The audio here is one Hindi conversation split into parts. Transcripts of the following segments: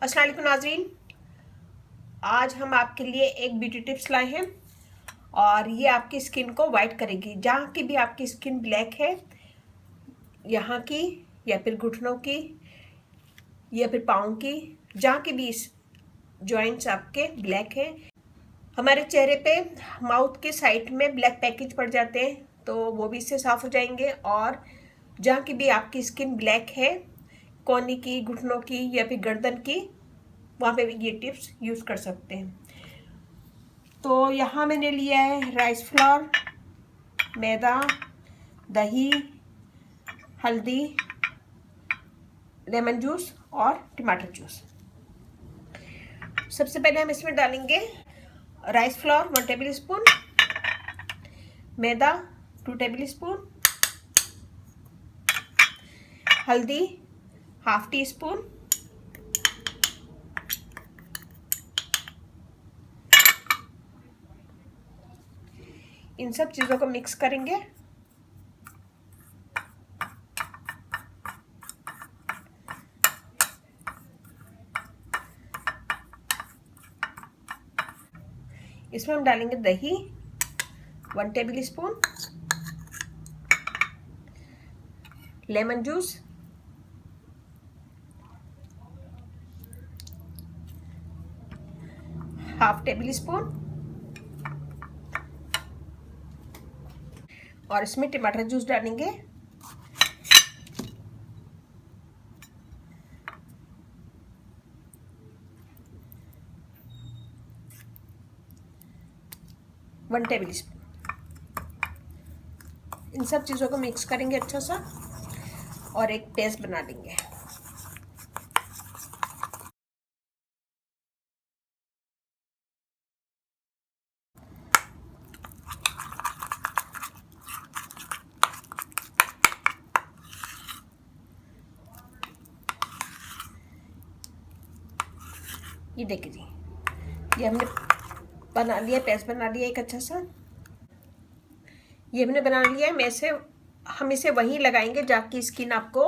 अस्सलाम वालेकुम नाज़रीन, आज हम आपके लिए एक ब्यूटी टिप्स लाए हैं और ये आपकी स्किन को वाइट करेगी। जहाँ की भी आपकी स्किन ब्लैक है, यहाँ की या फिर घुटनों की या फिर पाँव की, जहाँ की भी जॉइंट्स आपके ब्लैक हैं। हमारे चेहरे पे माउथ के साइड में ब्लैक पैकेज पड़ जाते हैं, तो वो भी इससे साफ़ हो जाएंगे। और जहाँ की भी आपकी स्किन ब्लैक है, कोहनी की, घुटनों की या फिर गर्दन की, वहाँ पे भी ये टिप्स यूज़ कर सकते हैं। तो यहाँ मैंने लिया है राइस फ्लोर, मैदा, दही, हल्दी, लेमन जूस और टमाटर जूस। सबसे पहले हम इसमें डालेंगे राइस फ्लोर 1 टेबल स्पून, मैदा 2 टेबल स्पून, हल्दी ½ टी स्पून, इन सब चीज़ों को मिक्स करेंगे। इसमें हम डालेंगे दही 1 table spoon, lemon juice ½ table spoon और इसमें टमाटर जूस डालेंगे। One table spoon. इन सब चीज़ों को मिक्स करेंगे अच्छा सा और एक पेस्ट बना लेंगे। ये देखिए जी, ये हमने बना लिया, पेस्ट बना लिया एक अच्छा सा। ये हमने बना लिया है। हम इसे वहीं लगाएंगे जहाँ की स्किन आपको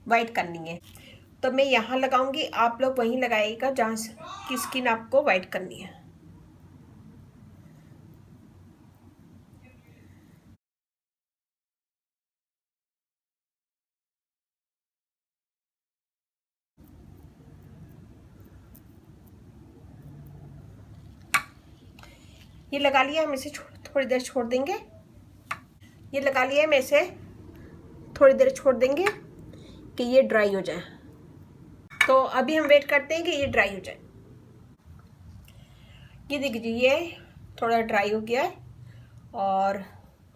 वाइट करनी है। तो मैं यहाँ लगाऊंगी, आप लोग वहीं लगाइएगा जहाँ की स्किन आपको वाइट करनी है। ये लगा लिया, हम इसे थोड़ी देर छोड़ देंगे। ये लगा लिया, मैं इसे थोड़ी देर छोड़ देंगे कि ये ड्राई हो जाए। तो अभी हम वेट करते हैं कि ये ड्राई हो जाए। ये देखिए, ये थोड़ा ड्राई हो गया है और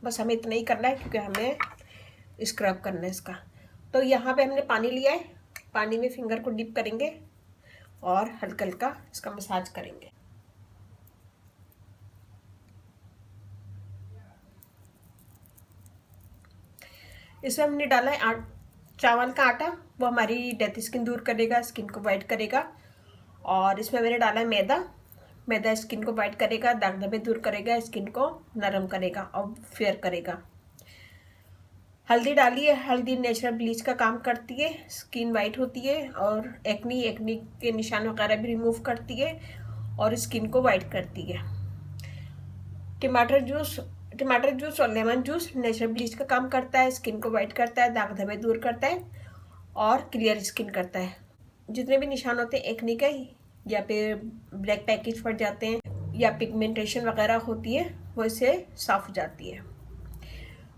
बस हमें इतना ही करना है क्योंकि हमें स्क्रब करना है इसका। तो यहाँ पे हमने पानी लिया है, पानी में फिंगर को डिप करेंगे और हल्का हल्का इसका मसाज करेंगे। इसमें हमने डाला है चावल का आटा, वो हमारी डेड स्किन दूर करेगा, स्किन को वाइट करेगा। और इसमें मैंने डाला है मैदा, मैदा स्किन को वाइट करेगा, दाग धब्बे दूर करेगा, स्किन को नरम करेगा और फेयर करेगा। हल्दी डाली है, हल्दी नेचुरल ब्लीच का काम करती है, स्किन वाइट होती है और एक्नी के निशान वगैरह भी रिमूव करती है और स्किन को वाइट करती है। टमाटर जूस और लेमन जूस नेचुरल ब्लीच का काम करता है, स्किन को वाइट करता है, दाग धब्बे दूर करता है और क्लियर स्किन करता है। जितने भी निशान होते हैं एक्ने के या फिर ब्लैक पैकेज पड़ जाते हैं या पिगमेंटेशन वगैरह होती है, वो इससे साफ हो जाती है।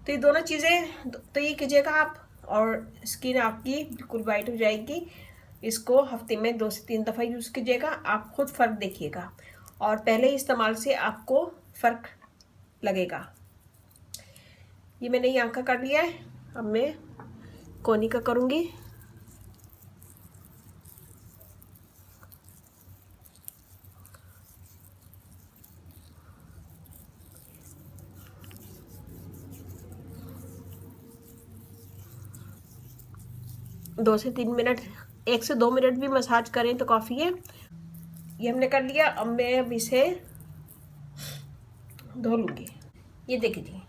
तो ये दोनों चीज़ें तो ये कीजिएगा आप और स्किन आपकी बिल्कुल वाइट हो जाएगी। इसको हफ्ते में 2 से 3 दफ़ा यूज़ कीजिएगा, आप खुद फ़र्क देखिएगा और पहले इस्तेमाल से आपको फ़र्क लगेगा। ये मैंने यहाँ का कर लिया है, अब मैं कोहनी का करूँगी। दो से 3 मिनट, 1 से 2 मिनट भी मसाज करें तो काफ़ी है। ये हमने कर लिया, अब इसे धो लूँगी। ये देखिए,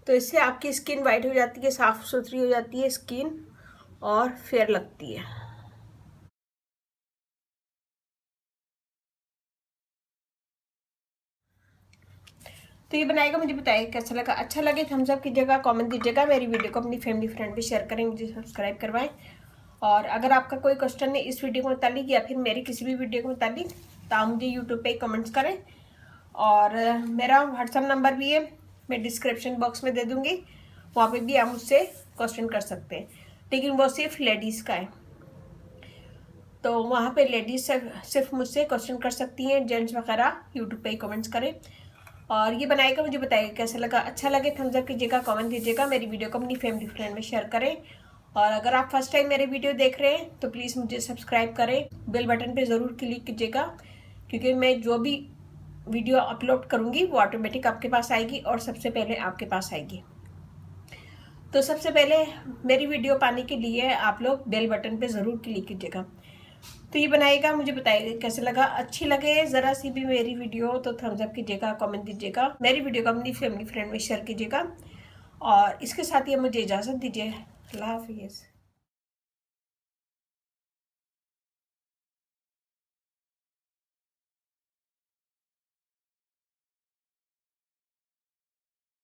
तो इससे आपकी स्किन वाइट हो जाती है, साफ़ सुथरी हो जाती है स्किन और फेयर लगती है। तो ये बनाएगा, मुझे बताइए कैसा लगा। अच्छा लगे थम्स अप कीजिएगा, कमेंट दीजिएगा, मेरी वीडियो को अपनी फैमिली फ्रेंड भी शेयर करें, मुझे सब्सक्राइब करवाएं। और अगर आपका कोई क्वेश्चन है इस वीडियो के मुतालिक या फिर मेरी किसी भी वीडियो के मुतालिक, तो आप मुझे यूट्यूब पे कमेंट्स करें। और मेरा व्हाट्सअप नंबर भी है, मैं डिस्क्रिप्शन बॉक्स में दे दूँगी, वहाँ पे भी आप मुझसे क्वेश्चन कर सकते हैं, लेकिन वो सिर्फ लेडीज़ का है। तो वहाँ पे लेडीज सिर्फ मुझसे क्वेश्चन कर सकती हैं, जेंट्स वगैरह यूट्यूब पे ही कमेंट्स करें। और ये बनाएगा, मुझे बताइए कैसा लगा। अच्छा लगे थम्स अप कीजिएगा, कमेंट दीजिएगा, मेरी वीडियो को अपनी फैमिली फ्रेंड में शेयर करें। और अगर आप फर्स्ट टाइम मेरे वीडियो देख रहे हैं तो प्लीज़ मुझे सब्सक्राइब करें, बेल बटन पे ज़रूर क्लिक कीजिएगा, क्योंकि मैं जो भी वीडियो अपलोड करूँगी वो ऑटोमेटिक आपके पास आएगी और सबसे पहले आपके पास आएगी। तो सबसे पहले मेरी वीडियो पाने के लिए आप लोग बेल बटन पे ज़रूर क्लिक कीजिएगा। तो ये बनाइएगा, मुझे बताइए कैसे लगा। अच्छी लगे ज़रा सी भी मेरी वीडियो तो थम्स अप कीजिएगा, कमेंट दीजिएगा, मेरी वीडियो को अपनी फैमिली फ्रेंड में शेयर कीजिएगा। और इसके साथ ही मुझे इजाज़त दीजिए। अल्लाह हाफिज़।